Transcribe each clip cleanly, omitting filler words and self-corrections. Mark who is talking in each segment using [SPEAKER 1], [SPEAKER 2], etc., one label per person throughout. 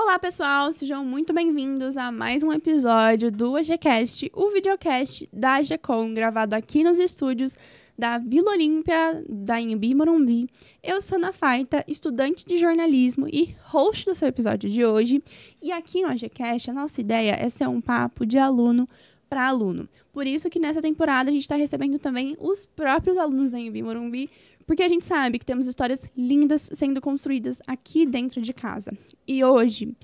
[SPEAKER 1] Olá, pessoal! Sejam muito bem-vindos a mais um episódio do AGCast, o videocast da AGCom, gravado aqui nos estúdios da Vila Olímpia, da Anhembi Morumbi. Eu sou Ana Faita, estudante de jornalismo e host do seu episódio de hoje. E aqui no AGCast, a nossa ideia é ser um papo de aluno para aluno. Por isso que nessa temporada a gente está recebendo também os próprios alunos da Anhembi Morumbi, porque a gente sabe que temos histórias lindas sendo construídas aqui dentro de casa. E hoje,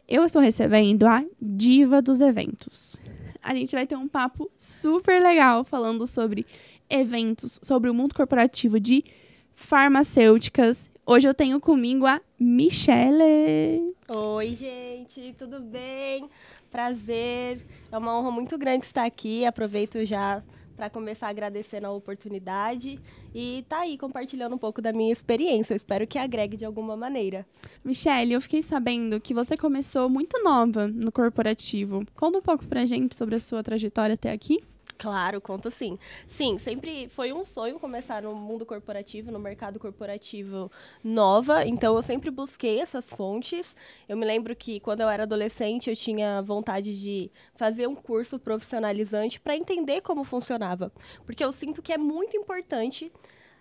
[SPEAKER 1] eu estou recebendo a diva dos eventos. A gente vai ter um papo super legal falando sobre eventos, sobre o mundo corporativo de farmacêuticas. Hoje eu tenho comigo a Michele.
[SPEAKER 2] Oi, gente, tudo bem? Prazer. É uma honra muito grande estar aqui. Aproveito já para começar agradecendo a oportunidade e tá aí compartilhando um pouco da minha experiência. Eu espero que agregue de alguma maneira.
[SPEAKER 1] Michele, eu fiquei sabendo que você começou muito nova no corporativo. Conta um pouco pra gente sobre a sua trajetória até aqui.
[SPEAKER 2] Claro, conto sim. Sim, sempre foi um sonho começar no mundo corporativo, no mercado corporativo nova, então eu sempre busquei essas fontes. Eu me lembro que quando eu era adolescente eu tinha vontade de fazer um curso profissionalizante para entender como funcionava, porque eu sinto que é muito importante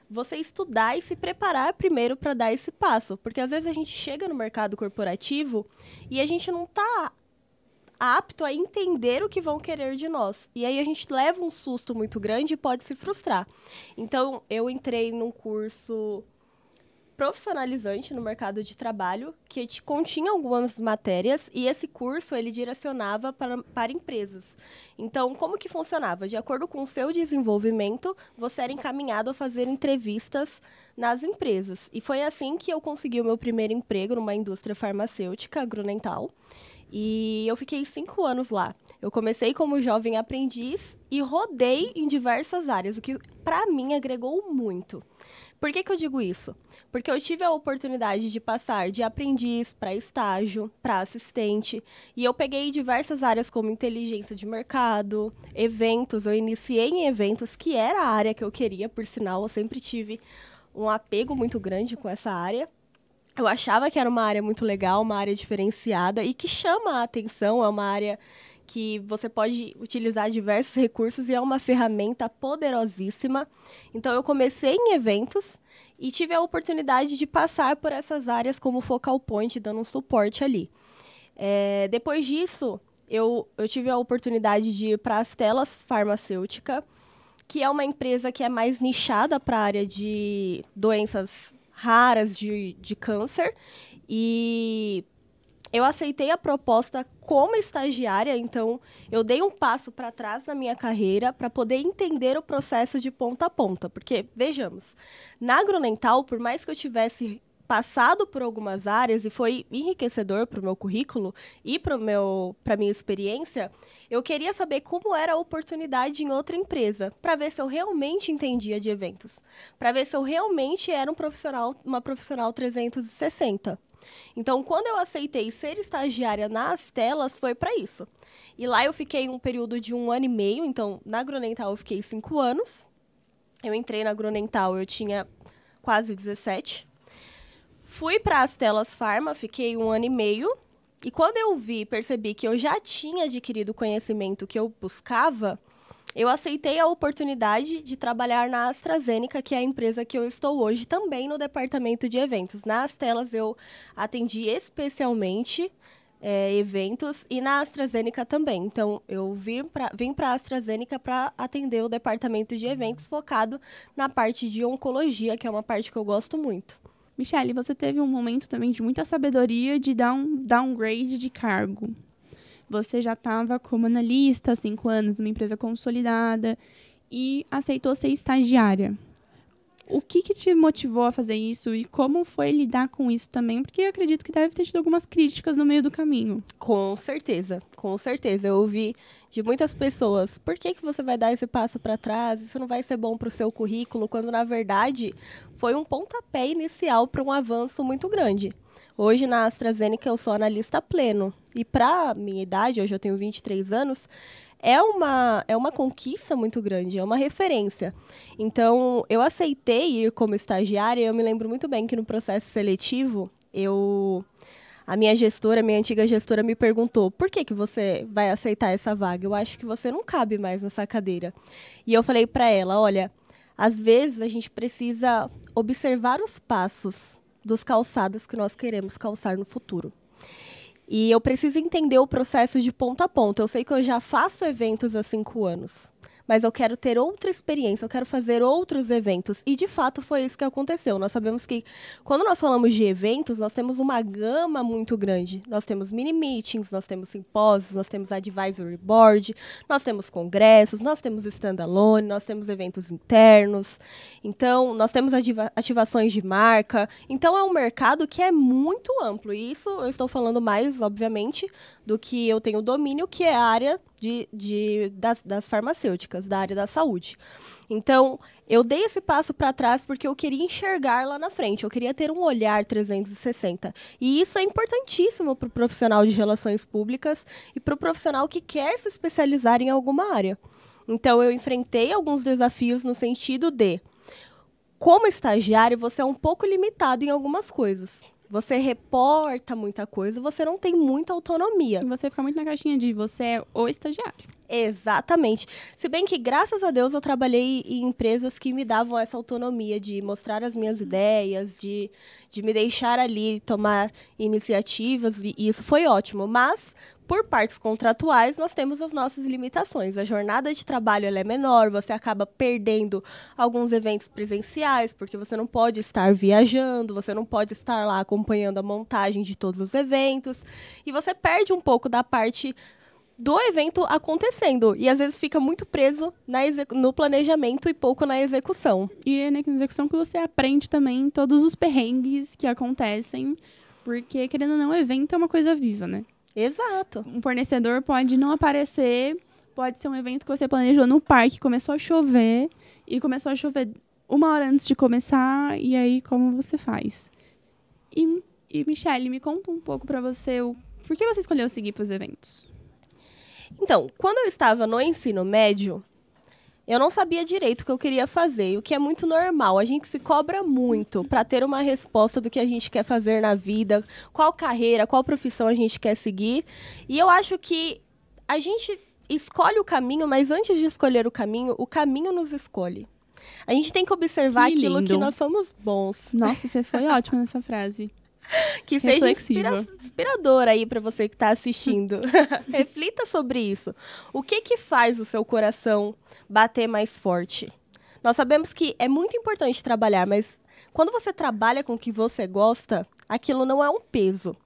[SPEAKER 2] você estudar e se preparar primeiro para dar esse passo, porque às vezes a gente chega no mercado corporativo e a gente não está apto a entender o que vão querer de nós. E aí a gente leva um susto muito grande e pode se frustrar. Então, eu entrei num curso profissionalizante no mercado de trabalho, que continha algumas matérias, e esse curso ele direcionava para empresas. Então, como que funcionava? De acordo com o seu desenvolvimento, você era encaminhado a fazer entrevistas nas empresas. E foi assim que eu consegui o meu primeiro emprego numa indústria farmacêutica, a Grunenthal. E eu fiquei 5 anos lá. Eu comecei como jovem aprendiz e rodei em diversas áreas, o que para mim agregou muito. Por que eu digo isso? Porque eu tive a oportunidade de passar de aprendiz para estágio, para assistente, e eu peguei diversas áreas como inteligência de mercado, eventos. Eu iniciei em eventos, que era a área que eu queria, por sinal, eu sempre tive um apego muito grande com essa área. Eu achava que era uma área muito legal, uma área diferenciada e que chama a atenção, é uma área que você pode utilizar diversos recursos e é uma ferramenta poderosíssima. Então, eu comecei em eventos e tive a oportunidade de passar por essas áreas como focal point, dando um suporte ali. Depois disso, eu tive a oportunidade de ir para a Astellas Farmacêutica, que é uma empresa que é mais nichada para a área de doenças raras de câncer, e eu aceitei a proposta como estagiária, então eu dei um passo para trás na minha carreira para poder entender o processo de ponta a ponta, porque, vejamos, na Grunenthal, por mais que eu tivesse passado por algumas áreas e foi enriquecedor para o meu currículo e para minha experiência, eu queria saber como era a oportunidade em outra empresa, para ver se eu realmente entendia de eventos, para ver se eu realmente era uma profissional 360. Então, quando eu aceitei ser estagiária nas Astellas, foi para isso. E lá eu fiquei um período de 1 ano e meio, então na Grunenthal eu fiquei 5 anos. Eu entrei na Grunenthal, eu tinha quase 17. Fui para a Astellas Pharma, fiquei 1 ano e meio. E quando eu percebi que eu já tinha adquirido o conhecimento que eu buscava, eu aceitei a oportunidade de trabalhar na AstraZeneca, que é a empresa que eu estou hoje, também no departamento de eventos. Na Astellas eu atendi especialmente eventos e na AstraZeneca também. Então, eu vim para a AstraZeneca para atender o departamento de eventos focado na parte de oncologia, que é uma parte que eu gosto muito.
[SPEAKER 1] Michele, você teve um momento também de muita sabedoria de dar um downgrade de cargo. Você já estava como analista há 5 anos, numa empresa consolidada, e aceitou ser estagiária. O que te motivou a fazer isso e como foi lidar com isso também? Porque eu acredito que deve ter tido algumas críticas no meio do caminho.
[SPEAKER 2] Com certeza, com certeza. Eu ouvi de muitas pessoas, por que você vai dar esse passo para trás? Isso não vai ser bom para o seu currículo, quando na verdade foi um pontapé inicial para um avanço muito grande. Hoje na AstraZeneca eu sou analista pleno e para minha idade, hoje eu tenho 23 anos, é uma conquista muito grande, é uma referência. Então, eu aceitei ir como estagiária e eu me lembro muito bem que no processo seletivo, a minha antiga gestora me perguntou, por que você vai aceitar essa vaga? Eu acho que você não cabe mais nessa cadeira. E eu falei para ela, olha, às vezes a gente precisa observar os passos dos calçados que nós queremos calçar no futuro. E eu preciso entender o processo de ponta a ponta. Eu sei que eu já faço eventos há 5 anos, mas eu quero ter outra experiência, eu quero fazer outros eventos. E, de fato, foi isso que aconteceu. Nós sabemos que, quando nós falamos de eventos, nós temos uma gama muito grande. Nós temos mini-meetings, nós temos simpósios, nós temos advisory board, nós temos congressos, nós temos standalone, nós temos eventos internos. Então, nós temos ativações de marca. Então, é um mercado que é muito amplo. E isso eu estou falando mais, obviamente, do que eu tenho domínio, que é a área das farmacêuticas, da área da saúde. Então, eu dei esse passo para trás porque eu queria enxergar lá na frente, eu queria ter um olhar 360. E isso é importantíssimo para o profissional de relações públicas e para o profissional que quer se especializar em alguma área. Então, eu enfrentei alguns desafios no sentido de, como estagiário, você é um pouco limitado em algumas coisas. Você reporta muita coisa, você não tem muita autonomia.
[SPEAKER 1] E você fica muito na caixinha de você é o estagiário.
[SPEAKER 2] Exatamente. Se bem que, graças a Deus, eu trabalhei em empresas que me davam essa autonomia de mostrar as minhas ideias, de me deixar ali tomar iniciativas, e isso foi ótimo. Mas, por partes contratuais, nós temos as nossas limitações. A jornada de trabalho ela é menor, você acaba perdendo alguns eventos presenciais, porque você não pode estar viajando, você não pode estar lá acompanhando a montagem de todos os eventos, e você perde um pouco da parte do evento acontecendo, e às vezes fica muito preso no planejamento e pouco na execução.
[SPEAKER 1] E é na execução que você aprende também todos os perrengues que acontecem, porque, querendo ou não, o evento é uma coisa viva, né?
[SPEAKER 2] Exato.
[SPEAKER 1] Um fornecedor pode não aparecer, pode ser um evento que você planejou no parque, começou a chover, e começou a chover 1 hora antes de começar, e aí como você faz? E Michelle, me conta um pouco pra você, por que você escolheu seguir pros eventos?
[SPEAKER 2] Então, quando eu estava no ensino médio, eu não sabia direito o que eu queria fazer, e o que é muito normal. A gente se cobra muito para ter uma resposta do que a gente quer fazer na vida, qual carreira, qual profissão a gente quer seguir. E eu acho que a gente escolhe o caminho, mas antes de escolher o caminho nos escolhe. A gente tem que observar aquilo que nós somos bons.
[SPEAKER 1] Nossa, você foi ótima nessa frase.
[SPEAKER 2] Que seja inspirador aí para você que está assistindo. Reflita sobre isso. O que faz o seu coração bater mais forte? Nós sabemos que é muito importante trabalhar, mas quando você trabalha com o que você gosta, aquilo não é um peso.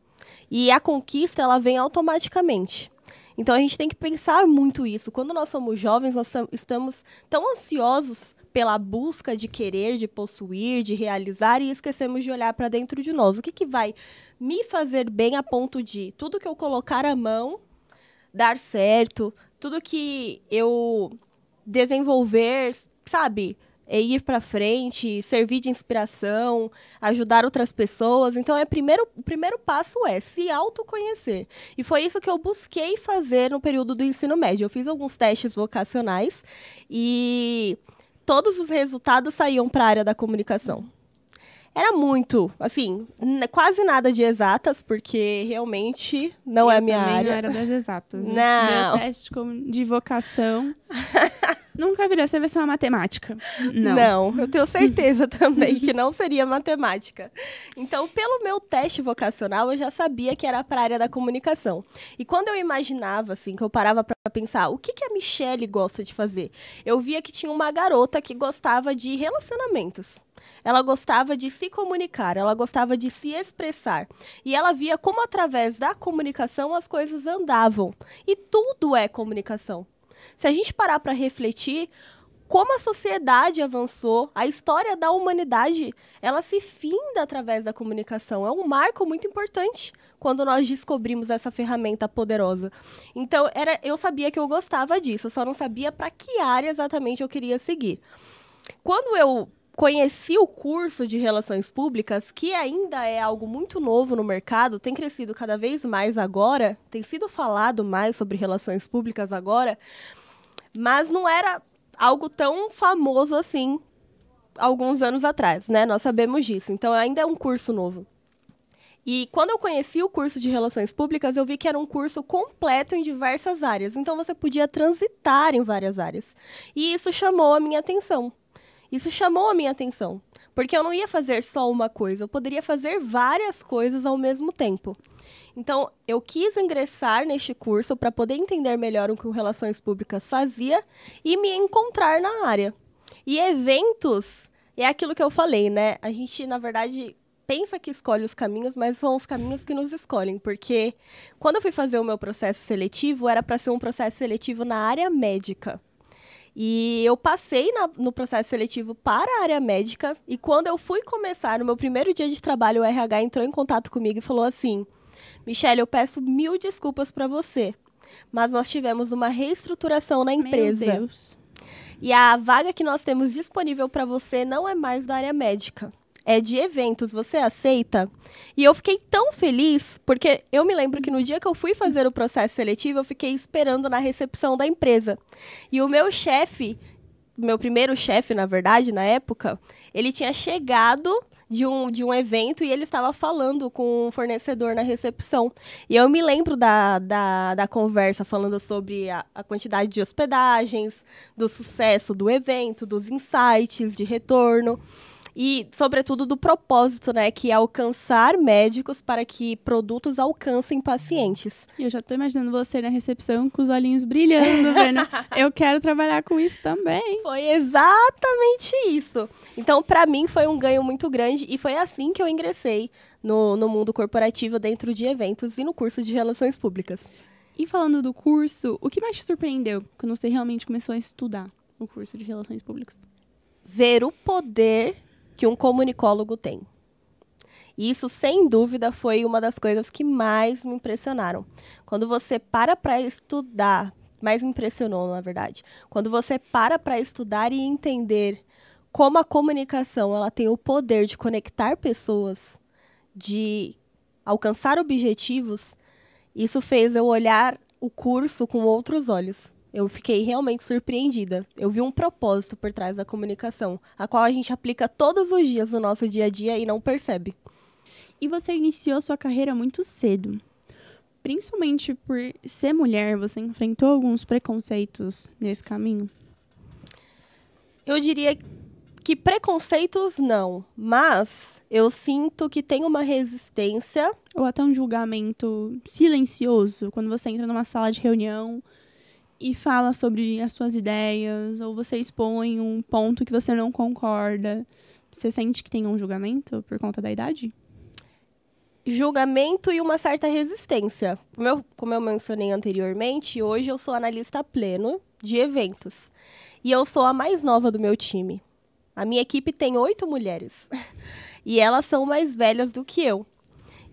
[SPEAKER 2] E a conquista, ela vem automaticamente. Então, a gente tem que pensar muito isso. Quando nós somos jovens, nós estamos tão ansiosos pela busca de querer, de possuir, de realizar, e esquecemos de olhar para dentro de nós. O que vai me fazer bem a ponto de tudo que eu colocar a mão dar certo, tudo que eu desenvolver, sabe, é ir para frente, servir de inspiração, ajudar outras pessoas. Então, o primeiro passo é se autoconhecer. E foi isso que eu busquei fazer no período do ensino médio. Eu fiz alguns testes vocacionais e todos os resultados saíam para a área da comunicação. Era muito, assim, quase nada de exatas, porque realmente não é a minha área.
[SPEAKER 1] Não era das exatas. Né?
[SPEAKER 2] Não.
[SPEAKER 1] Meu teste de vocação nunca viria ser uma matemática.
[SPEAKER 2] Não, eu tenho certeza também que não seria matemática. Então, pelo meu teste vocacional, eu já sabia que era para a área da comunicação. E quando eu imaginava, assim, que eu parava para pensar, o que a Michelle gosta de fazer? Eu via que tinha uma garota que gostava de relacionamentos. Ela gostava de se comunicar, ela gostava de se expressar. E ela via como, através da comunicação, as coisas andavam. E tudo é comunicação. Se a gente parar para refletir, como a sociedade avançou, a história da humanidade, ela se finda através da comunicação. É um marco muito importante quando nós descobrimos essa ferramenta poderosa. Então, eu sabia que eu gostava disso, eu só não sabia para que área exatamente eu queria seguir. Quando eu conheci o curso de Relações Públicas, que ainda é algo muito novo no mercado, tem crescido cada vez mais agora, tem sido falado mais sobre Relações Públicas agora, mas não era algo tão famoso assim alguns anos atrás, né? Nós sabemos disso, então ainda é um curso novo. E quando eu conheci o curso de Relações Públicas, eu vi que era um curso completo em diversas áreas. Então, você podia transitar em várias áreas. E isso chamou a minha atenção. Porque eu não ia fazer só uma coisa, eu poderia fazer várias coisas ao mesmo tempo. Então, eu quis ingressar neste curso para poder entender melhor o que o Relações Públicas fazia e me encontrar na área. E eventos é aquilo que eu falei, né? A gente, na verdade, pensa que escolhe os caminhos, mas são os caminhos que nos escolhem. Porque quando eu fui fazer o meu processo seletivo, era para ser um processo seletivo na área médica. E eu passei no processo seletivo para a área médica, e quando eu fui começar, no meu primeiro dia de trabalho, o RH entrou em contato comigo e falou assim: Michelle, eu peço 1000 desculpas para você, mas nós tivemos uma reestruturação na empresa.
[SPEAKER 1] Meu Deus.
[SPEAKER 2] E a vaga que nós temos disponível para você não é mais da área médica. É de eventos, você aceita? E eu fiquei tão feliz, porque eu me lembro que no dia que eu fui fazer o processo seletivo, eu fiquei esperando na recepção da empresa. E o meu chefe, meu primeiro chefe, na verdade, na época, ele tinha chegado de um evento e ele estava falando com um fornecedor na recepção. E eu me lembro da conversa falando sobre a quantidade de hospedagens, do sucesso do evento, dos insights de retorno. E, sobretudo, do propósito, né, que é alcançar médicos para que produtos alcancem pacientes.
[SPEAKER 1] Eu já tô imaginando você na recepção com os olhinhos brilhando, vendo. Eu quero trabalhar com isso também.
[SPEAKER 2] Foi exatamente isso. Então, para mim, foi um ganho muito grande e foi assim que eu ingressei no mundo corporativo dentro de eventos e no curso de Relações Públicas.
[SPEAKER 1] E falando do curso, o que mais te surpreendeu quando você realmente começou a estudar o curso de Relações Públicas?
[SPEAKER 2] Ver o poder que um comunicólogo tem. E isso, sem dúvida, foi uma das coisas que mais me impressionaram. Quando você para estudar, mais me impressionou, na verdade, quando você para estudar e entender como a comunicação ela tem o poder de conectar pessoas, de alcançar objetivos, isso fez eu olhar o curso com outros olhos. Eu fiquei realmente surpreendida. Eu vi um propósito por trás da comunicação, a qual a gente aplica todos os dias no nosso dia a dia e não percebe.
[SPEAKER 1] E você iniciou sua carreira muito cedo. Principalmente por ser mulher, você enfrentou alguns preconceitos nesse caminho?
[SPEAKER 2] Eu diria que preconceitos não, mas eu sinto que tem uma resistência.
[SPEAKER 1] Ou até um julgamento silencioso, quando você entra numa sala de reunião e fala sobre as suas ideias, ou você expõe um ponto que você não concorda. Você sente que tem um julgamento por conta da idade?
[SPEAKER 2] Julgamento e uma certa resistência. Como eu mencionei anteriormente, hoje eu sou analista pleno de eventos. E eu sou a mais nova do meu time. A minha equipe tem 8 mulheres. E elas são mais velhas do que eu.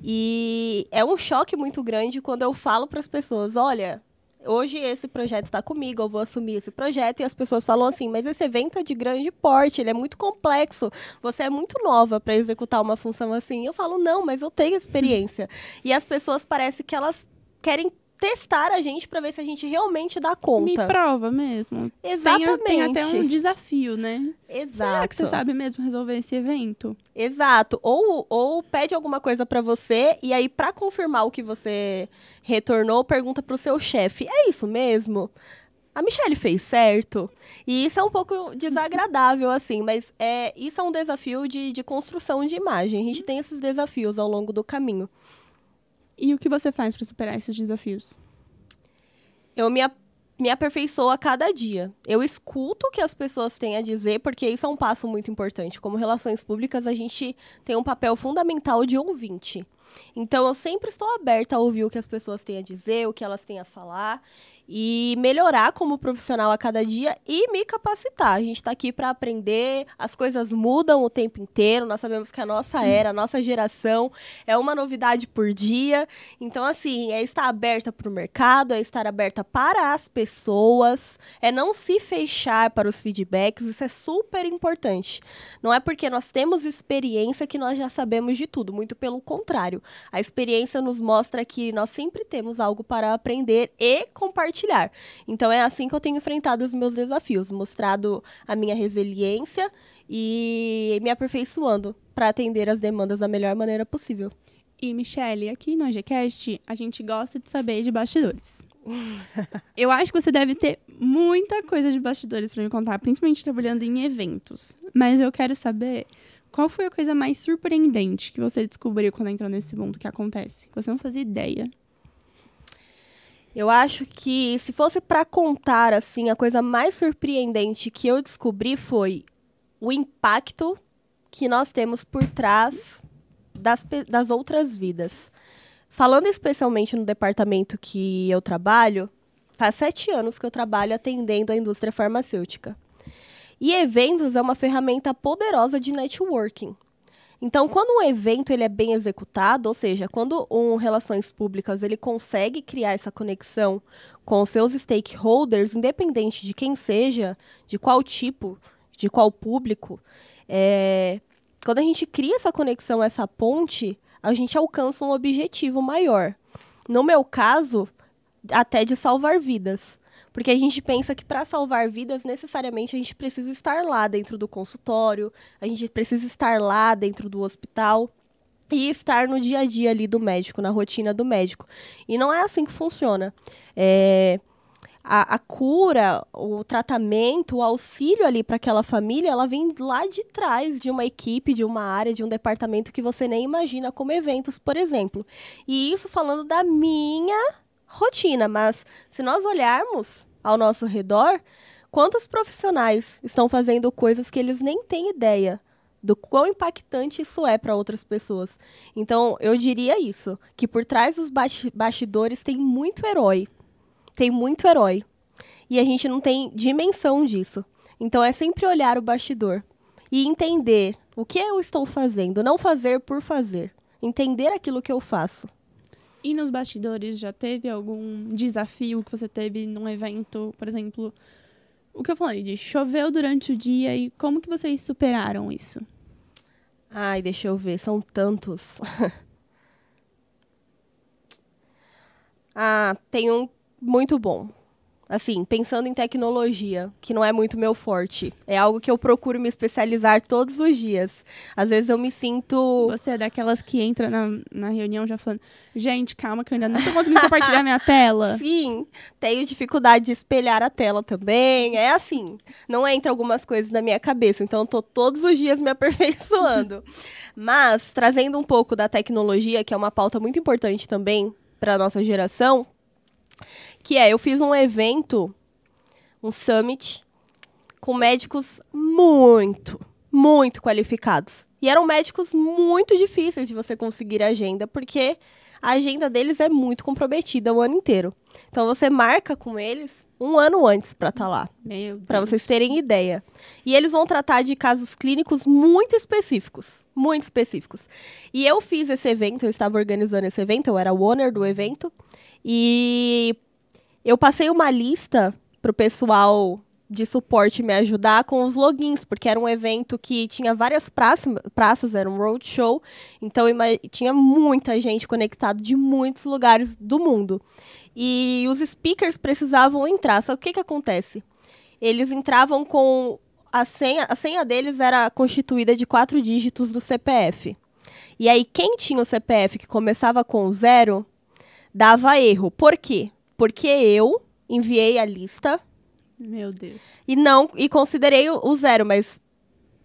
[SPEAKER 2] E é um choque muito grande quando eu falo para as pessoas, olha, hoje esse projeto está comigo, eu vou assumir esse projeto, e as pessoas falam assim, mas esse evento é de grande porte, ele é muito complexo, você é muito nova para executar uma função assim. Eu falo, não, mas eu tenho experiência. E as pessoas parecem que elas querem testar a gente para ver se a gente realmente dá conta.
[SPEAKER 1] Me prova mesmo.
[SPEAKER 2] Exatamente.
[SPEAKER 1] Tem até um desafio, né?
[SPEAKER 2] Exato.
[SPEAKER 1] Será que você sabe mesmo resolver esse evento?
[SPEAKER 2] Exato. Ou pede alguma coisa para você e aí, para confirmar o que você retornou, pergunta pro seu chefe. É isso mesmo? A Michelle fez certo? E isso é um pouco desagradável, assim, mas isso é um desafio de construção de imagem. A gente tem esses desafios ao longo do caminho.
[SPEAKER 1] E o que você faz para superar esses desafios?
[SPEAKER 2] Eu me aperfeiçoo a cada dia. Eu escuto o que as pessoas têm a dizer, porque isso é um passo muito importante. Como relações públicas, a gente tem um papel fundamental de ouvinte. Então, eu sempre estou aberta a ouvir o que as pessoas têm a dizer, o que elas têm a falar, e melhorar como profissional a cada dia e me capacitar. A gente está aqui para aprender, as coisas mudam o tempo inteiro, nós sabemos que a nossa era, a nossa geração é uma novidade por dia. Então, assim, é estar aberta para o mercado, é estar aberta para as pessoas, é não se fechar para os feedbacks, isso é super importante. Não é porque nós temos experiência que nós já sabemos de tudo, muito pelo contrário. A experiência nos mostra que nós sempre temos algo para aprender e compartilhar. Então, é assim que eu tenho enfrentado os meus desafios, mostrado a minha resiliência e me aperfeiçoando para atender as demandas da melhor maneira possível.
[SPEAKER 1] E, Michelle, aqui no AGCast, a gente gosta de saber de bastidores. Eu acho que você deve ter muita coisa de bastidores pra me contar, principalmente trabalhando em eventos. Mas eu quero saber qual foi a coisa mais surpreendente que você descobriu quando entrou nesse mundo que acontece, que você não fazia ideia.
[SPEAKER 2] Eu acho que, se fosse para contar, assim, a coisa mais surpreendente que eu descobri foi o impacto que nós temos por trás das outras vidas. Falando especialmente no departamento que eu trabalho, faz 7 anos que eu trabalho atendendo a indústria farmacêutica. E eventos é uma ferramenta poderosa de networking. Então, quando um evento ele é bem executado, ou seja, quando Relações Públicas ele consegue criar essa conexão com os seus stakeholders, independente de quem seja, de qual tipo, de qual público, quando a gente cria essa conexão, essa ponte, a gente alcança um objetivo maior. No meu caso, até de salvar vidas. Porque a gente pensa que para salvar vidas, necessariamente a gente precisa estar lá dentro do consultório, a gente precisa estar lá dentro do hospital e estar no dia a dia ali do médico, na rotina do médico. E não é assim que funciona. A cura, o tratamento, o auxílio ali para aquela família, ela vem lá de trás de uma equipe, de uma área, de um departamento que você nem imagina, como eventos, por exemplo. E isso falando da minha rotina, mas se nós olharmos ao nosso redor, quantos profissionais estão fazendo coisas que eles nem têm ideia do quão impactante isso é para outras pessoas. Então, eu diria isso, que por trás dos bastidores tem muito herói. Tem muito herói. E a gente não tem dimensão disso. Então, é sempre olhar o bastidor e entender o que eu estou fazendo, não fazer por fazer. Entender aquilo que eu faço.
[SPEAKER 1] E nos bastidores, já teve algum desafio que você teve num evento, por exemplo, o que eu falei de choveu durante o dia e como que vocês superaram isso?
[SPEAKER 2] Ai, deixa eu ver, são tantos. Tem um muito bom. Assim, pensando em tecnologia, que não é muito meu forte. É algo que eu procuro me especializar todos os dias. Às vezes eu me sinto...
[SPEAKER 1] Você é daquelas que entra na reunião já falando, gente, calma que eu ainda não tô conseguindo compartilhar minha tela.
[SPEAKER 2] Sim, tenho dificuldade de espelhar a tela também. É assim, não entra algumas coisas na minha cabeça. Então, eu tô todos os dias me aperfeiçoando. Mas, trazendo um pouco da tecnologia, que é uma pauta muito importante também para a nossa geração, eu fiz um evento, um summit, com médicos muito, muito qualificados. E eram médicos muito difíceis de você conseguir agenda, porque a agenda deles é muito comprometida o ano inteiro. Então, você marca com eles um ano antes para estar lá, para vocês terem ideia. E eles vão tratar de casos clínicos muito específicos, muito específicos. E eu fiz esse evento, eu estava organizando esse evento, eu era o owner do evento, e eu passei uma lista para o pessoal de suporte me ajudar com os logins, porque era um evento que tinha várias praças, era um roadshow, então tinha muita gente conectada de muitos lugares do mundo. E os speakers precisavam entrar, só que o que acontece? Eles entravam com a senha deles era constituída de 4 dígitos do CPF. E aí, quem tinha o CPF que começava com 0, dava erro. Por quê? Porque eu enviei a lista.
[SPEAKER 1] Meu Deus.
[SPEAKER 2] E considerei o 0, mas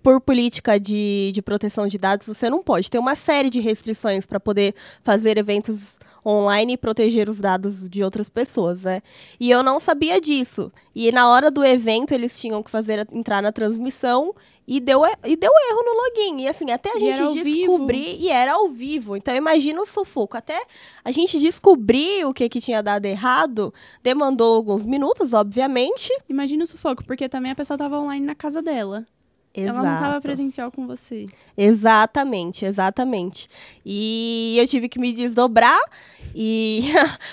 [SPEAKER 2] por política de proteção de dados, você não pode. Tem uma série de restrições para poder fazer eventos online e proteger os dados de outras pessoas, né? E eu não sabia disso. E na hora do evento, eles tinham que entrar na transmissão e deu erro no login. E assim, até a gente descobrir... E era ao vivo. Então, imagina o sufoco. Até a gente descobrir o que tinha dado errado, demandou alguns minutos, obviamente.
[SPEAKER 1] Imagina o sufoco, porque também a pessoa estava online na casa dela.
[SPEAKER 2] Exato.
[SPEAKER 1] Ela não estava presencial com você.
[SPEAKER 2] Exatamente, exatamente. E eu tive que me desdobrar e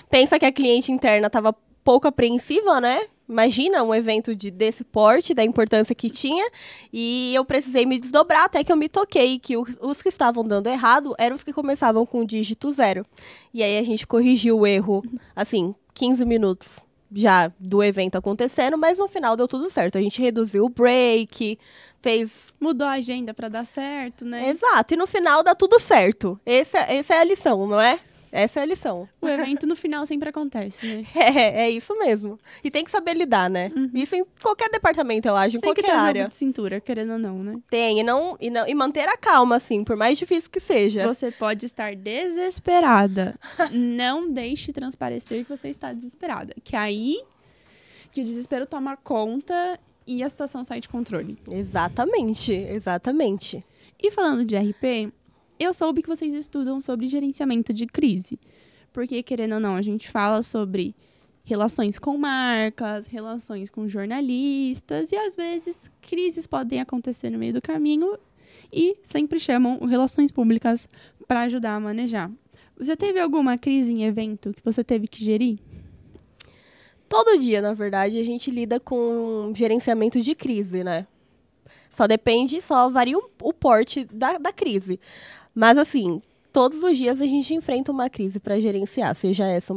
[SPEAKER 2] pensa que a cliente interna estava pouco apreensiva, né? Imagina um evento desse porte, da importância que tinha, e eu precisei me desdobrar até que eu me toquei que os que estavam dando errado eram os que começavam com o dígito 0. E aí a gente corrigiu o erro, assim, 15 minutos. já do evento acontecendo, mas no final deu tudo certo. A gente reduziu o break, fez...
[SPEAKER 1] Mudou a agenda pra dar certo, né?
[SPEAKER 2] Exato, e no final dá tudo certo. Essa é a lição, não é? Essa é a lição.
[SPEAKER 1] O evento no final sempre acontece, né?
[SPEAKER 2] É isso mesmo. E tem que saber lidar, né? Isso em qualquer departamento, eu acho, em
[SPEAKER 1] Tem que
[SPEAKER 2] qualquer
[SPEAKER 1] ter
[SPEAKER 2] área.
[SPEAKER 1] jogo de cintura, querendo ou não, né?
[SPEAKER 2] Tem, e manter a calma, assim, por mais difícil que seja.
[SPEAKER 1] Você pode estar desesperada. Não deixe transparecer que você está desesperada. Que aí que o desespero toma conta e a situação sai de controle.
[SPEAKER 2] Exatamente, exatamente.
[SPEAKER 1] E falando de RP, eu soube que vocês estudam sobre gerenciamento de crise. Porque, querendo ou não, a gente fala sobre relações com marcas, relações com jornalistas, e às vezes crises podem acontecer no meio do caminho e sempre chamam o Relações Públicas para ajudar a manejar. Você teve alguma crise em evento que você teve que gerir?
[SPEAKER 2] Todo dia, na verdade, a gente lida com gerenciamento de crise, né? Só varia o porte da crise. Mas, assim, todos os dias a gente enfrenta uma crise para gerenciar, seja essa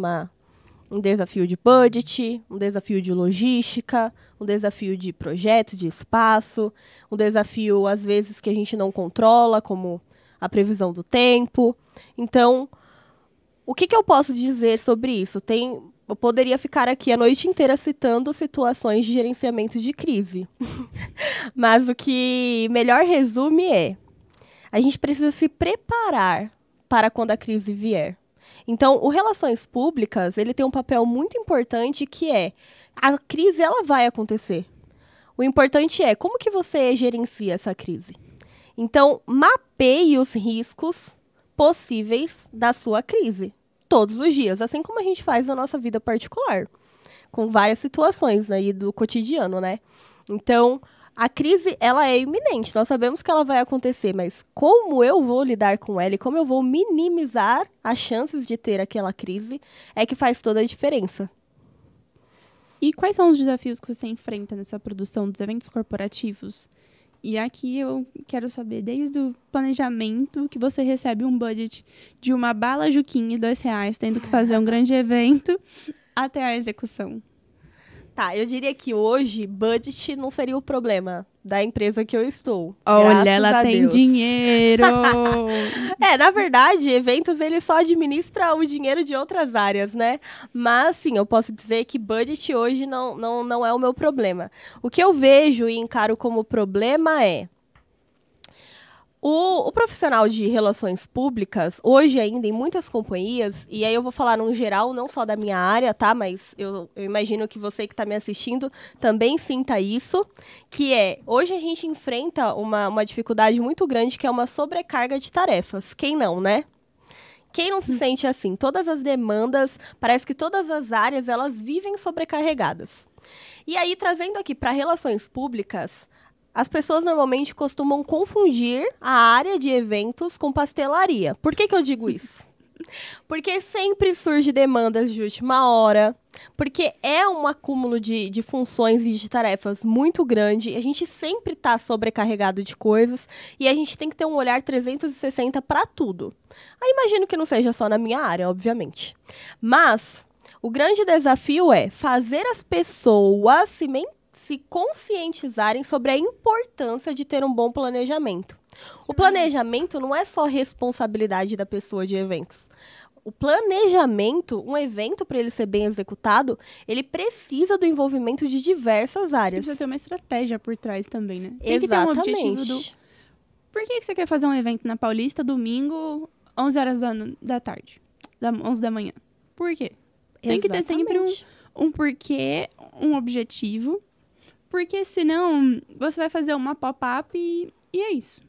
[SPEAKER 2] um desafio de budget, um desafio de logística, um desafio de projeto, de espaço, um desafio, às vezes, que a gente não controla, como a previsão do tempo. Então, o que eu posso dizer sobre isso? Eu poderia ficar aqui a noite inteira citando situações de gerenciamento de crise. Mas o que melhor resume é: a gente precisa se preparar para quando a crise vier. Então, o Relações Públicas, ele tem um papel muito importante que é: a crise ela vai acontecer. O importante é como que você gerencia essa crise. Então, mapeie os riscos possíveis da sua crise todos os dias, assim como a gente faz na nossa vida particular, com várias situações aí do cotidiano, né? Então, a crise, ela é iminente, nós sabemos que ela vai acontecer, mas como eu vou lidar com ela e como eu vou minimizar as chances de ter aquela crise é que faz toda a diferença.
[SPEAKER 1] E quais são os desafios que você enfrenta nessa produção dos eventos corporativos? E aqui eu quero saber, desde o planejamento, que você recebe um budget de uma bala Juquinha de R$2, tendo que fazer um grande evento, até a execução.
[SPEAKER 2] Tá, eu diria que hoje, budget não seria o problema da empresa que eu estou.
[SPEAKER 1] Olha, ela tem dinheiro!
[SPEAKER 2] Na verdade, eventos, ele só administra o dinheiro de outras áreas, né? Mas, sim, eu posso dizer que budget hoje não é o meu problema. O que eu vejo e encaro como problema é: o profissional de relações públicas, hoje ainda em muitas companhias, e aí eu vou falar num geral, não só da minha área, tá? Mas eu imagino que você que está me assistindo também sinta isso, que hoje a gente enfrenta uma dificuldade muito grande, que é uma sobrecarga de tarefas. Quem não, né? Quem não se sente assim? Todas as demandas, parece que todas as áreas, elas vivem sobrecarregadas. E aí, trazendo aqui para relações públicas, as pessoas normalmente costumam confundir a área de eventos com pastelaria. Por que eu digo isso? Porque sempre surge demandas de última hora, porque é um acúmulo de funções e de tarefas muito grande, a gente sempre está sobrecarregado de coisas e a gente tem que ter um olhar 360 para tudo. Aí imagino que não seja só na minha área, obviamente. Mas o grande desafio é fazer as pessoas se conscientizarem sobre a importância de ter um bom planejamento. O planejamento não é só responsabilidade da pessoa de eventos. O planejamento, um evento, para ele ser bem executado, ele precisa do envolvimento de diversas áreas.
[SPEAKER 1] Precisa ter uma estratégia por trás também, né? Tem
[SPEAKER 2] Exatamente.
[SPEAKER 1] que ter um objetivo Por que você quer fazer um evento na Paulista, domingo, 11 horas da tarde? 11 da manhã. Por quê? Tem que ter sempre um porquê, um objetivo. Porque senão você vai fazer uma pop-up e é isso.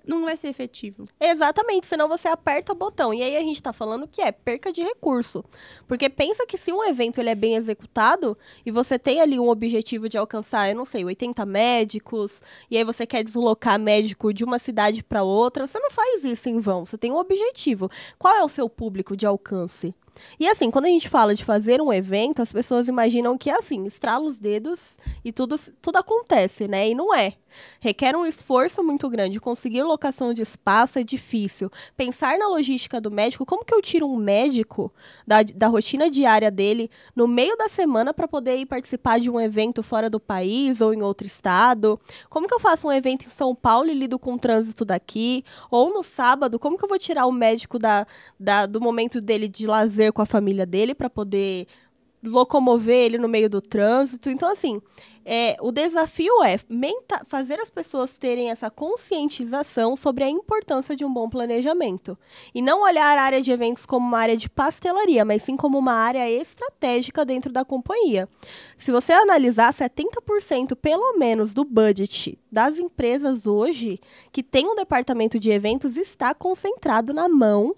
[SPEAKER 1] Não vai ser efetivo.
[SPEAKER 2] Exatamente, senão você aperta o botão. E aí a gente tá falando que é perca de recurso. Porque pensa que se um evento ele é bem executado e você tem ali um objetivo de alcançar, eu não sei, 80 médicos, e aí você quer deslocar médico de uma cidade para outra, você não faz isso em vão. Você tem um objetivo. Qual é o seu público de alcance? E assim, quando a gente fala de fazer um evento, as pessoas imaginam que é assim, estrala os dedos e tudo acontece, né? E não é. requer um esforço muito grande. Conseguir locação de espaço é difícil. Pensar na logística do médico, como que eu tiro um médico da rotina diária dele no meio da semana para poder ir participar de um evento fora do país ou em outro estado? Como que eu faço um evento em São Paulo e lido com o trânsito daqui? Ou no sábado, como que eu vou tirar o médico do momento dele de lazer com a família dele para poder locomover ele no meio do trânsito? Então, assim, o desafio é fazer as pessoas terem essa conscientização sobre a importância de um bom planejamento. E não olhar a área de eventos como uma área de pastelaria, mas sim como uma área estratégica dentro da companhia. Se você analisar, 70% pelo menos do budget das empresas hoje que tem um departamento de eventos está concentrado na mão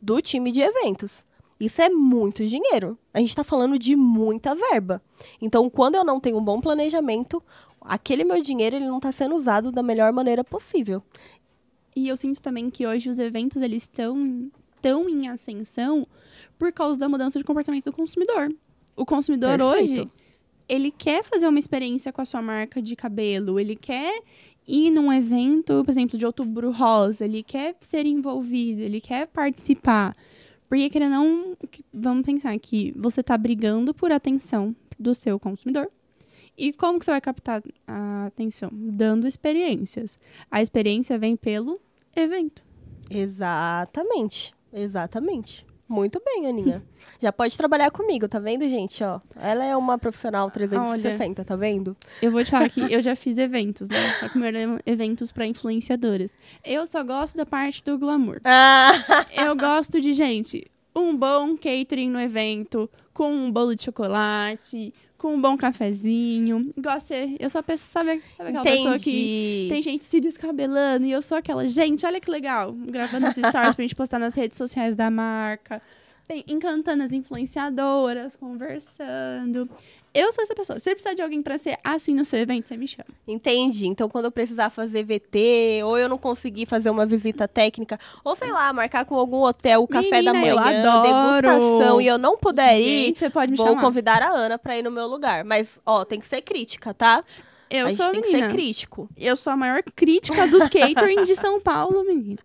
[SPEAKER 2] do time de eventos. Isso é muito dinheiro. A gente está falando de muita verba. Então, quando eu não tenho um bom planejamento, aquele meu dinheiro ele não está sendo usado da melhor maneira possível.
[SPEAKER 1] E eu sinto também que hoje os eventos eles estão tão em ascensão por causa da mudança de comportamento do consumidor. O consumidor
[SPEAKER 2] Perfeito.
[SPEAKER 1] hoje, ele quer fazer uma experiência com a sua marca de cabelo, ele quer ir num evento, por exemplo, de Outubro Rosa, ele quer ser envolvido, ele quer participar. Porque, querendo ou não, vamos pensar que você está brigando por atenção do seu consumidor. E como que você vai captar a atenção? Dando experiências. A experiência vem pelo evento.
[SPEAKER 2] Exatamente. Muito bem, Aninha. Já pode trabalhar comigo, tá vendo, gente? Ó, ela é uma profissional 360, tá vendo?
[SPEAKER 1] Eu vou te falar que eu já fiz eventos, né? Só que eram eventos para influenciadoras. Eu só gosto da parte do glamour. Eu gosto de, gente, um bom catering no evento, com um bolo de chocolate, com um bom cafezinho. Eu sou a pessoa, sabe aquela pessoa que tem gente se descabelando e eu sou aquela, gente, olha que legal, gravando os stories pra gente postar nas redes sociais da marca, encantando as influenciadoras, conversando. Eu sou essa pessoa. Se você precisar de alguém pra ser assim no seu evento, você me chama.
[SPEAKER 2] Entendi. Então, quando eu precisar fazer VT, ou eu não conseguir fazer uma visita técnica, ou sei lá, marcar com algum hotel o café da manhã,
[SPEAKER 1] eu adoro.
[SPEAKER 2] degustação, e eu não puder ir,
[SPEAKER 1] Você pode me
[SPEAKER 2] vou
[SPEAKER 1] chamar.
[SPEAKER 2] convidar a Ana pra ir no meu lugar. Mas, ó, tem que ser crítica, tá?
[SPEAKER 1] Eu
[SPEAKER 2] a
[SPEAKER 1] sou
[SPEAKER 2] gente tem que ser crítico.
[SPEAKER 1] Eu sou a maior crítica dos caterings de São Paulo, menina.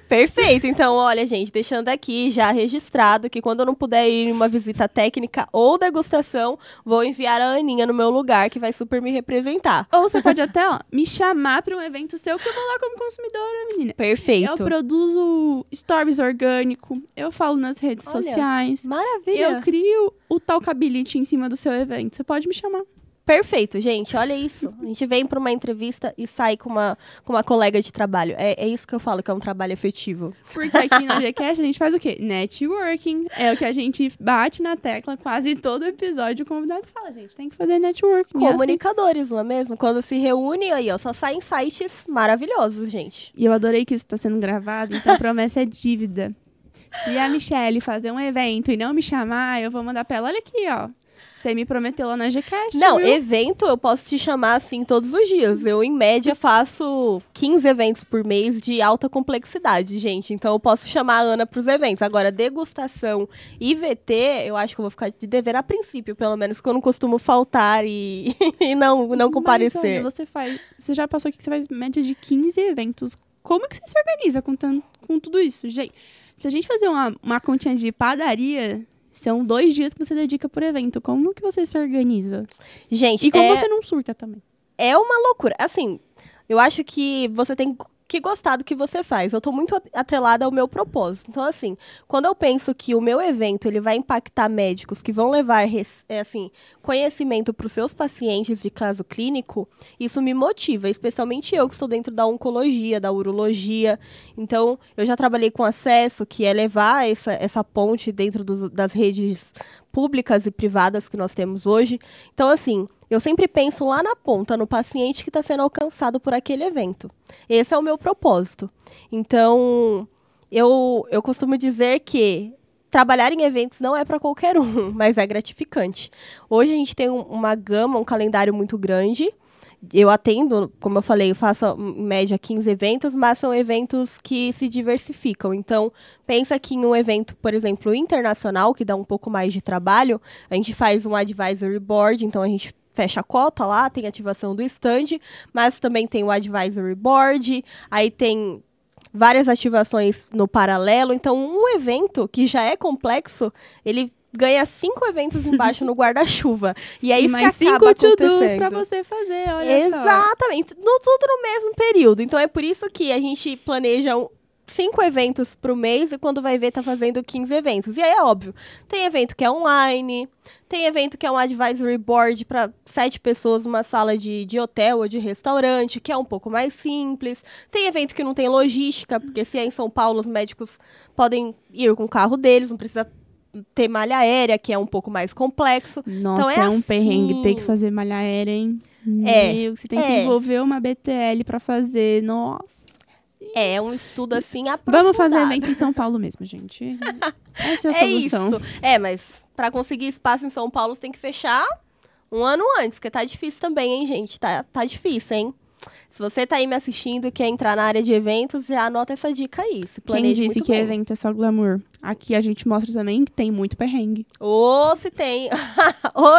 [SPEAKER 2] Perfeito. Então, olha, gente, deixando aqui já registrado que quando eu não puder ir em uma visita técnica ou degustação, vou enviar a Aninha no meu lugar, que vai super me representar.
[SPEAKER 1] Ou você pode até, me chamar para um evento seu que eu vou lá como consumidora, menina.
[SPEAKER 2] Perfeito.
[SPEAKER 1] Eu produzo stories orgânico, eu falo nas redes sociais.
[SPEAKER 2] Maravilha.
[SPEAKER 1] Eu crio o talkability em cima do seu evento. Você pode me chamar.
[SPEAKER 2] Perfeito, gente, olha isso. A gente vem para uma entrevista e sai com uma colega de trabalho. É isso que eu falo, que é um trabalho efetivo.
[SPEAKER 1] Porque aqui na GCast a gente faz o quê? Networking. É o que a gente bate na tecla quase todo episódio. O convidado fala, gente, tem que fazer networking.
[SPEAKER 2] Comunicadores, não é mesmo? Quando se reúne, aí, ó, só saem sites maravilhosos, gente.
[SPEAKER 1] E eu adorei que isso está sendo gravado, então a promessa é dívida. Se a Michelle fazer um evento e não me chamar, eu vou mandar pra ela, olha aqui, ó. Você me prometeu lá na GCast,
[SPEAKER 2] Não,
[SPEAKER 1] viu?
[SPEAKER 2] evento eu posso te chamar assim todos os dias. Eu, em média, faço 15 eventos por mês de alta complexidade, gente. Então, eu posso chamar a Ana pros eventos. Agora, degustação e VT, eu acho que eu vou ficar de dever a princípio, pelo menos, que eu não costumo faltar e não comparecer.
[SPEAKER 1] Mas, olha, você já passou aqui que você faz média de 15 eventos. Como que você se organiza com tudo isso, gente? Se a gente fazer uma continha de padaria... São 2 dias que você dedica por evento. Como que você se organiza?
[SPEAKER 2] Gente,
[SPEAKER 1] e como você não surta também?
[SPEAKER 2] É uma loucura. Assim, eu acho que você tem que gostar do que você faz. Eu tô muito atrelada ao meu propósito. Então, assim, quando eu penso que o meu evento ele vai impactar médicos que vão levar conhecimento para os seus pacientes de caso clínico, isso me motiva, especialmente eu que estou dentro da oncologia, da urologia. Então, eu já trabalhei com acesso, que é levar essa ponte dentro das redes públicas e privadas que nós temos hoje. Então, assim, eu sempre penso lá na ponta, no paciente que está sendo alcançado por aquele evento. Esse é o meu propósito. Então, eu costumo dizer que trabalhar em eventos não é para qualquer um, mas é gratificante. Hoje a gente tem uma gama, um calendário muito grande. Eu atendo, como eu falei, eu faço em média 15 eventos, mas são eventos que se diversificam. Então, pensa que em um evento, por exemplo, internacional, que dá um pouco mais de trabalho, a gente faz um advisory board, então a gente fecha a cota lá, tem ativação do stand, mas também tem o Advisory Board, aí tem várias ativações no paralelo. Então, um evento que já é complexo, ele ganha 5 eventos embaixo no guarda-chuva. E é isso que acaba acontecendo.
[SPEAKER 1] 5 to-dos pra você fazer, olha só.
[SPEAKER 2] Exatamente. Tudo no mesmo período. Então, é por isso que a gente planeja 5 eventos pro mês e quando vai ver tá fazendo 15 eventos. E aí é óbvio, tem evento que é online, tem evento que é um advisory board para 7 pessoas numa sala de hotel ou de restaurante, que é um pouco mais simples. Tem evento que não tem logística, porque se é em São Paulo, os médicos podem ir com o carro deles, não precisa ter malha aérea, que é um pouco mais complexo.
[SPEAKER 1] Nossa,
[SPEAKER 2] então,
[SPEAKER 1] é um
[SPEAKER 2] assim,
[SPEAKER 1] perrengue ter que fazer malha aérea, hein? Meu, você tem que envolver uma BTL pra fazer, nossa.
[SPEAKER 2] É um estudo assim aprofundado.
[SPEAKER 1] Vamos fazer evento em São Paulo mesmo, gente. Essa é a solução.
[SPEAKER 2] Isso. Mas para conseguir espaço em São Paulo, você tem que fechar um ano antes, porque tá difícil também, hein, gente? Tá difícil, hein? Se você tá aí me assistindo e quer entrar na área de eventos, já anota essa dica aí. Se planeje.
[SPEAKER 1] Quem disse
[SPEAKER 2] muito
[SPEAKER 1] que
[SPEAKER 2] bem.
[SPEAKER 1] evento é só glamour? Aqui a gente mostra também que tem muito perrengue.
[SPEAKER 2] Se tem.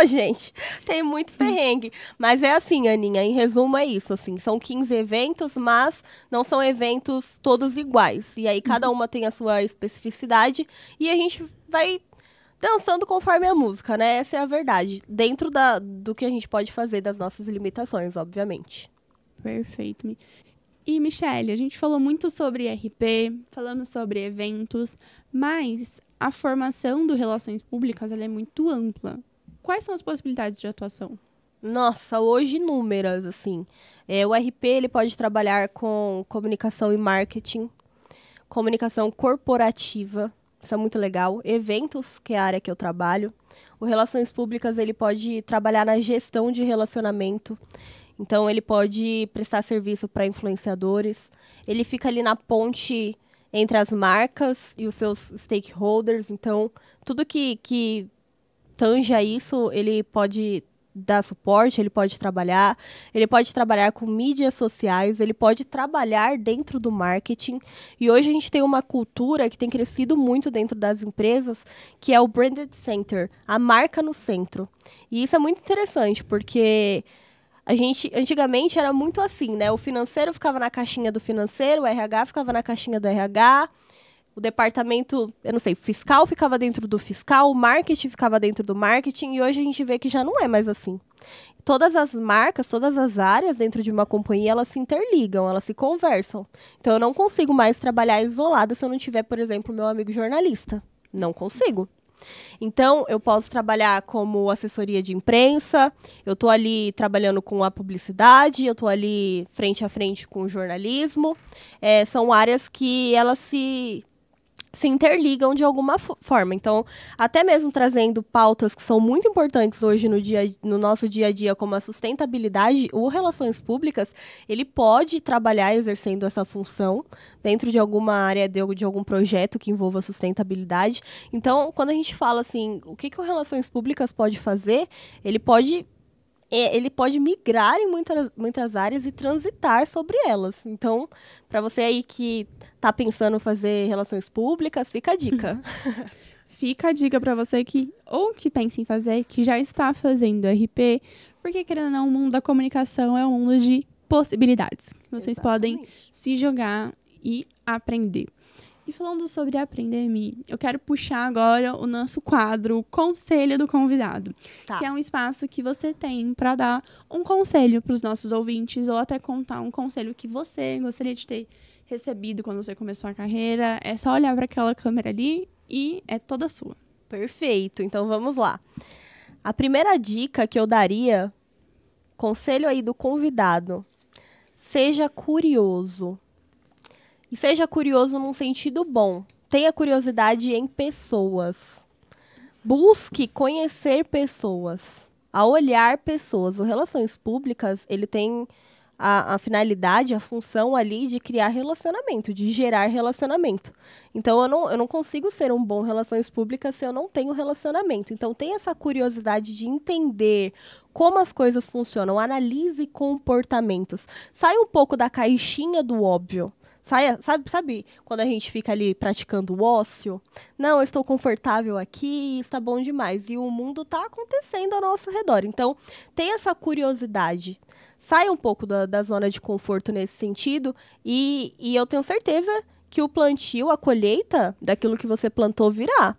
[SPEAKER 2] Gente, tem muito perrengue. Mas é assim, Aninha, em resumo é isso, assim, são 15 eventos, mas não são eventos todos iguais. E aí cada uma tem a sua especificidade e a gente vai dançando conforme a música, né? Essa é a verdade. Dentro do que a gente pode fazer, das nossas limitações, obviamente.
[SPEAKER 1] Perfeito. E, Michelle, a gente falou muito sobre RP, falamos sobre eventos, mas a formação do Relações Públicas ela é muito ampla. Quais são as possibilidades de atuação?
[SPEAKER 2] Nossa, hoje inúmeras, assim. O RP ele pode trabalhar com comunicação e marketing, comunicação corporativa, isso é muito legal, eventos, que é a área que eu trabalho. O Relações Públicas ele pode trabalhar na gestão de relacionamento. Então, ele pode prestar serviço para influenciadores. Ele fica ali na ponte entre as marcas e os seus stakeholders. Então, tudo que tange a isso, ele pode dar suporte, ele pode trabalhar com mídias sociais, ele pode trabalhar dentro do marketing. E hoje a gente tem uma cultura que tem crescido muito dentro das empresas, que é o Branded Center, a marca no centro. E isso é muito interessante, porque a gente, antigamente, era muito assim, né? O financeiro ficava na caixinha do financeiro, o RH ficava na caixinha do RH, o departamento, eu não sei, fiscal ficava dentro do fiscal, o marketing ficava dentro do marketing, e hoje a gente vê que já não é mais assim. Todas as marcas, todas as áreas dentro de uma companhia, elas se interligam, elas se conversam. Então, eu não consigo mais trabalhar isolada se eu não tiver, por exemplo, meu amigo jornalista. Não consigo. Então, eu posso trabalhar como assessoria de imprensa, eu estou ali trabalhando com a publicidade, eu estou ali frente a frente com o jornalismo. São áreas que elas se interligam de alguma forma. Então, até mesmo trazendo pautas que são muito importantes hoje no nosso dia a dia, como a sustentabilidade, o Relações Públicas, ele pode trabalhar exercendo essa função dentro de alguma área, de algum projeto que envolva sustentabilidade. Então, quando a gente fala assim, o que o Relações Públicas pode fazer, ele pode migrar em muitas áreas e transitar sobre elas. Então, para você aí que está pensando em fazer relações públicas, fica a dica.
[SPEAKER 1] Fica a dica para você que pensa em fazer, que já está fazendo RP, porque, querendo ou não, o mundo da comunicação é um mundo de possibilidades. Vocês podem se jogar e aprender. E falando sobre aprender, Mi, eu quero puxar agora o nosso quadro Conselho do Convidado, que é um espaço que você tem para dar um conselho para os nossos ouvintes ou até contar um conselho que você gostaria de ter recebido quando você começou a carreira. É só olhar para aquela câmera ali e é toda sua.
[SPEAKER 2] Perfeito, então vamos lá. A primeira dica que eu daria, conselho aí do convidado, seja curioso. E seja curioso num sentido bom. Tenha curiosidade em pessoas. Busque conhecer pessoas. A olhar pessoas. O Relações Públicas, ele tem a finalidade, a função ali de criar relacionamento, de gerar relacionamento. Então, eu não consigo ser um bom Relações Públicas se eu não tenho relacionamento. Então, tenha essa curiosidade de entender como as coisas funcionam. Analise comportamentos. Sai um pouco da caixinha do óbvio. Sabe quando a gente fica ali praticando o ócio? Não, eu estou confortável aqui, está bom demais. E o mundo está acontecendo ao nosso redor. Então, tem essa curiosidade. Saia um pouco da zona de conforto nesse sentido. E eu tenho certeza que o plantio, a colheita daquilo que você plantou virá.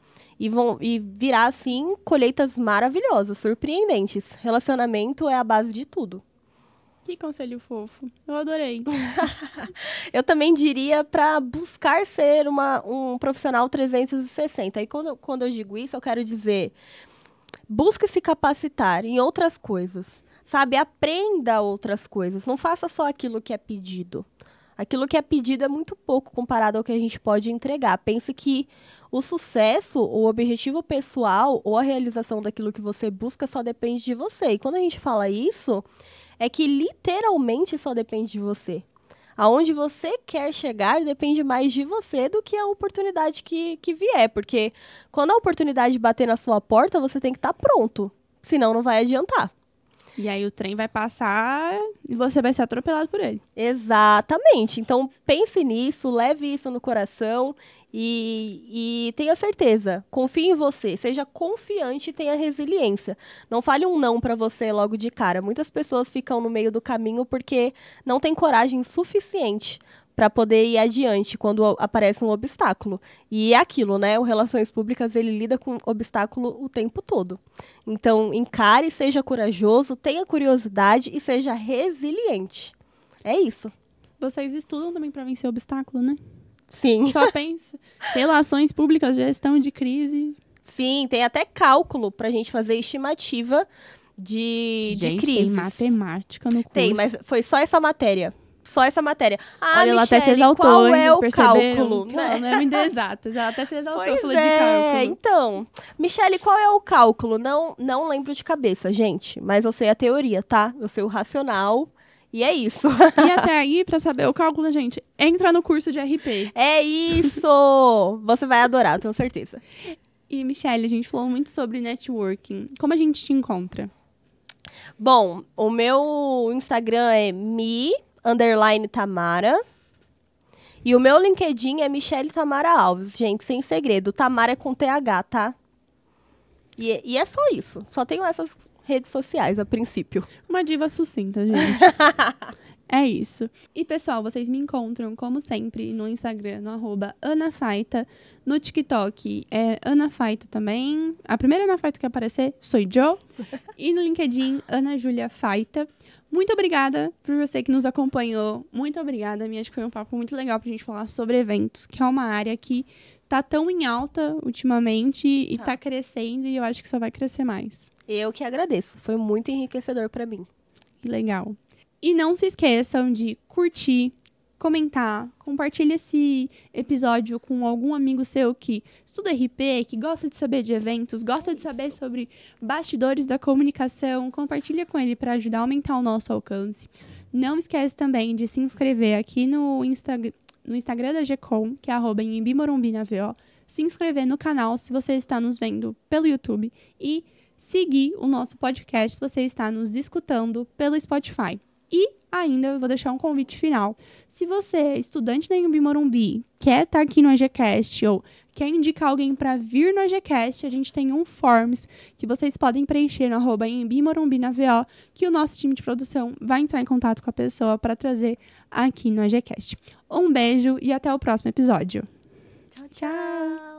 [SPEAKER 2] E virá, assim, colheitas maravilhosas, surpreendentes. Relacionamento é a base de tudo.
[SPEAKER 1] Que conselho fofo. Eu adorei.
[SPEAKER 2] Eu também diria para buscar ser um profissional 360. E quando eu digo isso, eu quero dizer, busque se capacitar em outras coisas. Sabe? Aprenda outras coisas. Não faça só aquilo que é pedido. Aquilo que é pedido é muito pouco comparado ao que a gente pode entregar. Pense que o sucesso, o objetivo pessoal ou a realização daquilo que você busca só depende de você. E quando a gente fala isso, é que literalmente só depende de você. Aonde você quer chegar depende mais de você do que a oportunidade que vier. Porque quando a oportunidade bater na sua porta, você tem que estar pronto. Senão não vai adiantar.
[SPEAKER 1] E aí o trem vai passar e você vai ser atropelado por ele.
[SPEAKER 2] Exatamente. Então pense nisso, leve isso no coração e tenha certeza. Confie em você, seja confiante e tenha resiliência. Não fale um não para você logo de cara. Muitas pessoas ficam no meio do caminho porque não têm coragem suficiente para poder ir adiante quando aparece um obstáculo. E é aquilo, né? O Relações Públicas, ele lida com obstáculo o tempo todo. Então, encare, seja corajoso, tenha curiosidade e seja resiliente. É isso.
[SPEAKER 1] Vocês estudam também para vencer obstáculo, né?
[SPEAKER 2] Sim.
[SPEAKER 1] Só pensa. Relações Públicas, gestão de crise.
[SPEAKER 2] Sim, tem até cálculo para a gente fazer estimativa de crises.
[SPEAKER 1] Tem matemática no curso.
[SPEAKER 2] Tem, mas foi só essa matéria. Só essa matéria.
[SPEAKER 1] Ah, olha, ela
[SPEAKER 2] Michele,
[SPEAKER 1] até se exaltou,
[SPEAKER 2] qual é o
[SPEAKER 1] cálculo?
[SPEAKER 2] cálculo?
[SPEAKER 1] Né? Ela não é muito exata. Ela até se exaltou,
[SPEAKER 2] Pois
[SPEAKER 1] falou de cálculo.
[SPEAKER 2] Então, Michele, qual é o cálculo? Não lembro de cabeça, gente. Mas eu sei a teoria, tá? Eu sei o racional. E é isso.
[SPEAKER 1] E até aí, pra saber o cálculo, gente, entra no curso de RP.
[SPEAKER 2] É isso! Você vai adorar, tenho certeza.
[SPEAKER 1] E, Michele, a gente falou muito sobre networking. Como a gente te encontra?
[SPEAKER 2] Bom, o meu Instagram é _Tamara. E o meu LinkedIn é Michele Tamara Alves. Gente, sem segredo. Tamara é com TH, tá? E é só isso. Só tenho essas redes sociais, a princípio.
[SPEAKER 1] Uma diva sucinta, gente. É isso. E, pessoal, vocês me encontram, como sempre, no Instagram, no @AnaFaita. No TikTok é Ana Faita também. A primeira Ana Faita que aparecer sou eu. E no LinkedIn, Ana Júlia Faita. Muito obrigada por você que nos acompanhou. Muito obrigada, minha. Acho que foi um papo muito legal pra gente falar sobre eventos, que é uma área que tá tão em alta ultimamente e tá crescendo, e eu acho que só vai crescer mais.
[SPEAKER 2] Eu que agradeço. Foi muito enriquecedor pra mim.
[SPEAKER 1] Que legal. E não se esqueçam de curtir, comentar, compartilha esse episódio com algum amigo seu que estuda RP, que gosta de saber de eventos, gosta de saber sobre bastidores da comunicação. Compartilha com ele para ajudar a aumentar o nosso alcance. Não esquece também de se inscrever aqui no Instagram da GECOM, que é @InhembiMorumbi_na-VO. Se inscrever no canal se você está nos vendo pelo YouTube e seguir o nosso podcast se você está nos escutando pelo Spotify. E ainda eu vou deixar um convite final. Se você é estudante da Anhembi Morumbi, quer estar aqui no AGCast ou quer indicar alguém para vir no AGCast, a gente tem um Forms que vocês podem preencher no @InhembiMorumbi_na-VO, que o nosso time de produção vai entrar em contato com a pessoa para trazer aqui no AGCast. Um beijo e até o próximo episódio.
[SPEAKER 2] Tchau, tchau!